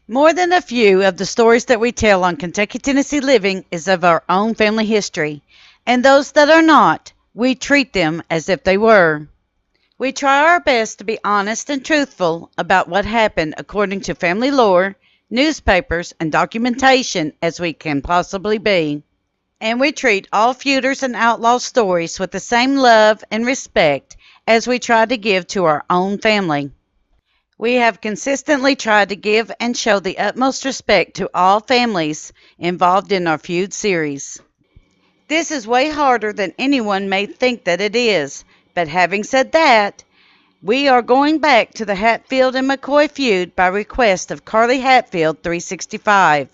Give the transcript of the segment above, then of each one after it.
More than a few of the stories that we tell on Kentucky, Tennessee Living is of our own family history, and those that are not, we treat them as if they were. We try our best to be honest and truthful about what happened according to family lore, newspapers, and documentation as we can possibly be. And we treat all feuders and outlaw stories with the same love and respect as we try to give to our own family. We have consistently tried to give and show the utmost respect to all families involved in our feud series. This is way harder than anyone may think that it is, but having said that, we are going back to the Hatfield and McCoy feud by request of Carly Hatfield 365.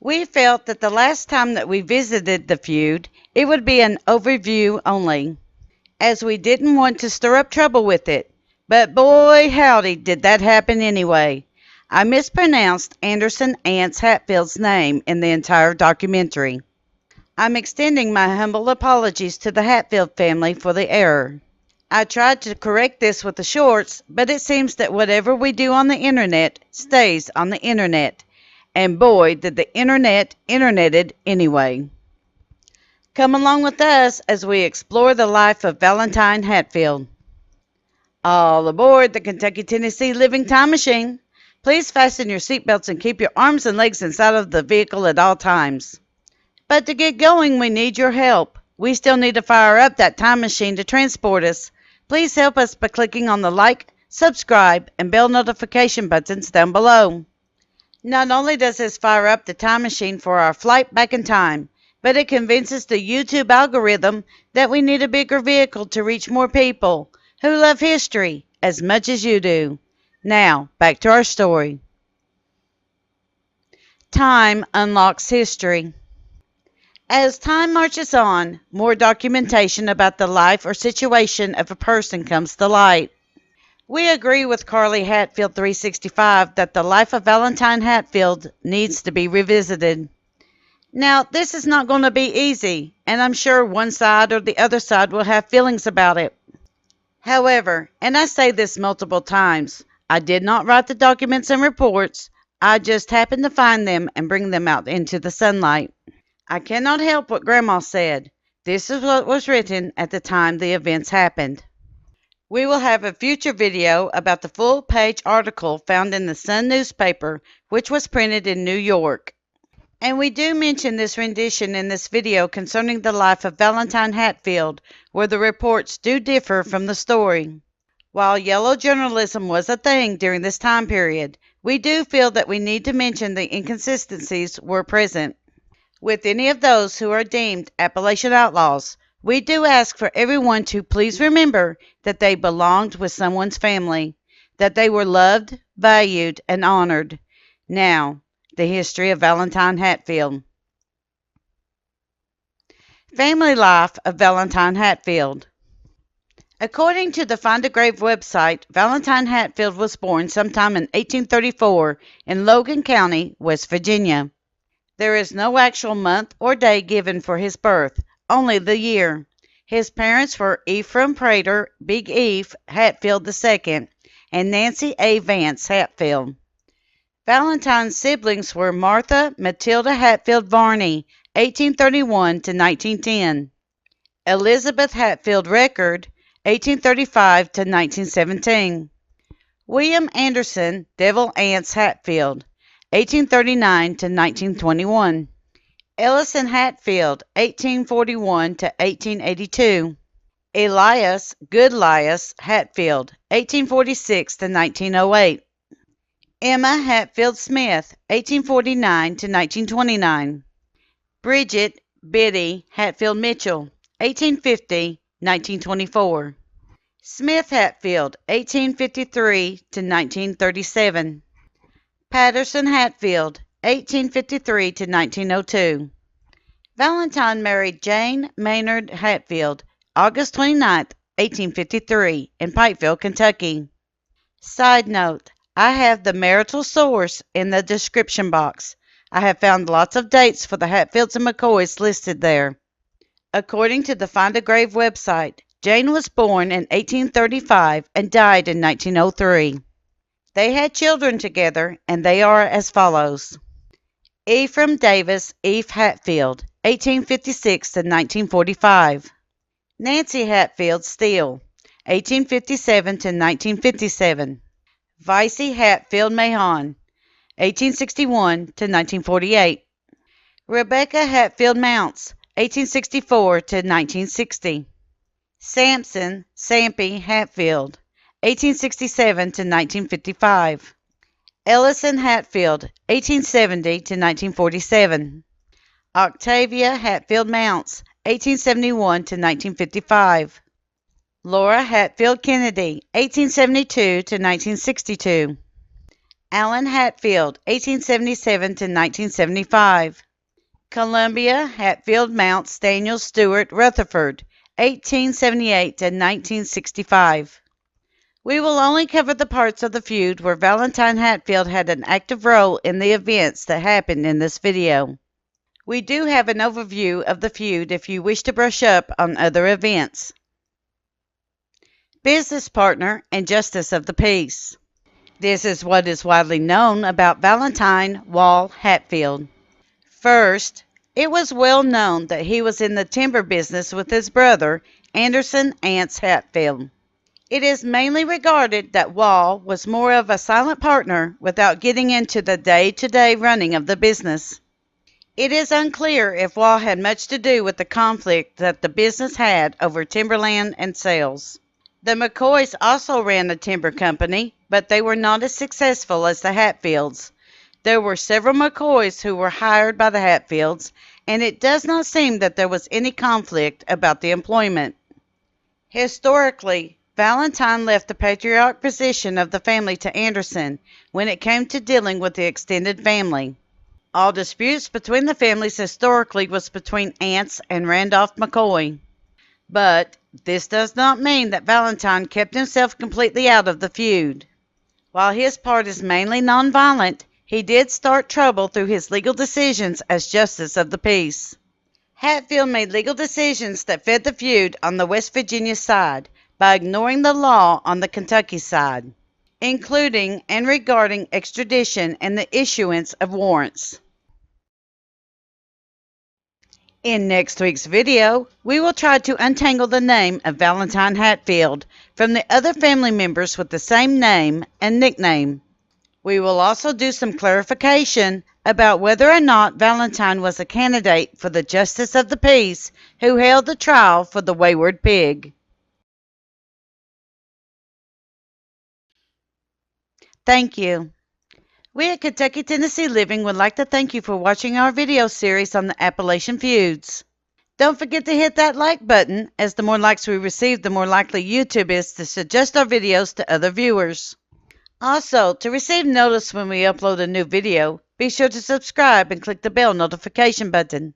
We felt that the last time that we visited the feud, it would be an overview only, as we didn't want to stir up trouble with it. But boy howdy did that happen anyway. I mispronounced Anderson Ants Hatfield's name in the entire documentary. I'm extending my humble apologies to the Hatfield family for the error. I tried to correct this with the shorts, but it seems that whatever we do on the internet stays on the internet. And boy, did the internet interneted anyway. Come along with us as we explore the life of Valentine Hatfield. All aboard the Kentucky, Tennessee Living Time Machine. Please fasten your seatbelts and keep your arms and legs inside of the vehicle at all times. But to get going, we need your help. We still need to fire up that time machine to transport us. Please help us by clicking on the like, subscribe, and bell notification buttons down below. Not only does this fire up the time machine for our flight back in time, but it convinces the YouTube algorithm that we need a bigger vehicle to reach more people who love history as much as you do. Now, back to our story. Time unlocks history. As time marches on, more documentation about the life or situation of a person comes to light. We agree with Carly Hatfield 365 that the life of Valentine Hatfield needs to be revisited. Now, this is not going to be easy, and I'm sure one side or the other side will have feelings about it. However, and I say this multiple times, I did not write the documents and reports. I just happened to find them and bring them out into the sunlight. I cannot help what Grandma said. This is what was written at the time the events happened. We will have a future video about the full-page article found in the Sun newspaper, which was printed in New York. And we do mention this rendition in this video concerning the life of Valentine Hatfield, where the reports do differ from the story. While yellow journalism was a thing during this time period, we do feel that we need to mention the inconsistencies were present. With any of those who are deemed Appalachian outlaws, we do ask for everyone to please remember that they belonged with someone's family, that they were loved, valued, and honored. Now, the history of Valentine Hatfield. Family life of Valentine Hatfield. According to the Find a Grave website, Valentine Hatfield was born sometime in 1834 in Logan County, West Virginia. There is no actual month or day given for his birth, only the year. His parents were Ephraim Prater, Big Eve, Hatfield II, and Nancy A. Vance Hatfield. Valentine's siblings were Martha Matilda Hatfield Varney, 1831 to 1910, Elizabeth Hatfield Record, 1835 to 1917, William Anderson Devil Ants Hatfield, 1839 to 1921, Ellison Hatfield, 1841 to 1882, Elias Goodlias Hatfield, 1846 to 1908, Emma Hatfield Smith, 1849 to 1929, Bridget Biddy Hatfield Mitchell, 1850-1924, Smith Hatfield, 1853 to 1937, Patterson Hatfield, 1853 to 1902. Valentine married Jane Maynard Hatfield, August 29, 1853, in Pikeville, Kentucky. Side note, I have the marital source in the description box. I have found lots of dates for the Hatfields and McCoys listed there. According to the Find a Grave website, Jane was born in 1835 and died in 1903. They had children together, and they are as follows. Ephraim Davis Hatfield, 1856 to 1945. Nancy Hatfield Steele, 1857 to 1957. Vicey Hatfield Mahon, 1861 to 1948. Rebecca Hatfield Mounts, 1864 to 1960. Sampson Sampy Hatfield, 1867 to 1955. Ellison Hatfield, 1870 to 1947. Octavia Hatfield Mounts, 1871 to 1955. Laura Hatfield Kennedy, 1872 to 1962. Allen Hatfield, 1877 to 1975. Columbia Hatfield Mounts Daniel Stewart Rutherford, 1878 to 1965. We will only cover the parts of the feud where Valentine Hatfield had an active role in the events that happened in this video. We do have an overview of the feud if you wish to brush up on other events. Business partner and justice of the peace. This is what is widely known about Valentine Wall Hatfield. First, it was well known that he was in the timber business with his brother, Anderson Ance Hatfield. It is mainly regarded that Wall was more of a silent partner without getting into the day-to-day running of the business. It is unclear if Wall had much to do with the conflict that the business had over timberland and sales. The McCoys also ran a timber company, but they were not as successful as the Hatfields. There were several McCoys who were hired by the Hatfields, and it does not seem that there was any conflict about the employment. Historically, Valentine left the patriarch position of the family to Anderson when it came to dealing with the extended family. All disputes between the families historically was between Ance and Randolph McCoy. But this does not mean that Valentine kept himself completely out of the feud. While his part is mainly nonviolent, he did start trouble through his legal decisions as justice of the peace. Hatfield made legal decisions that fed the feud on the West Virginia side by ignoring the law on the Kentucky side, including and regarding extradition and the issuance of warrants. In next week's video, we will try to untangle the name of Valentine Hatfield from the other family members with the same name and nickname. We will also do some clarification about whether or not Valentine was a candidate for the Justice of the Peace who held the trial for the wayward pig. Thank you. We at Kentucky Tennessee Living would like to thank you for watching our video series on the Appalachian feuds. Don't forget to hit that like button, as the more likes we receive, the more likely YouTube is to suggest our videos to other viewers. Also, to receive notice when we upload a new video, be sure to subscribe and click the bell notification button.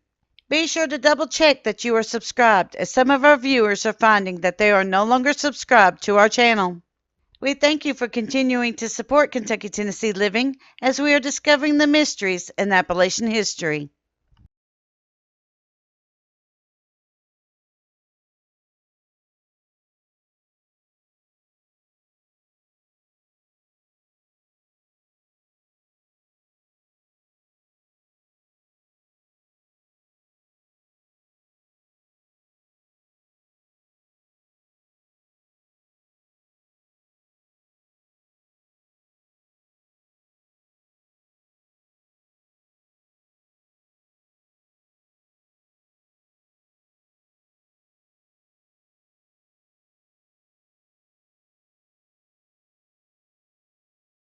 Be sure to double check that you are subscribed, as some of our viewers are finding that they are no longer subscribed to our channel. We thank you for continuing to support Kentucky Tennessee Living as we are discovering the mysteries in Appalachian history.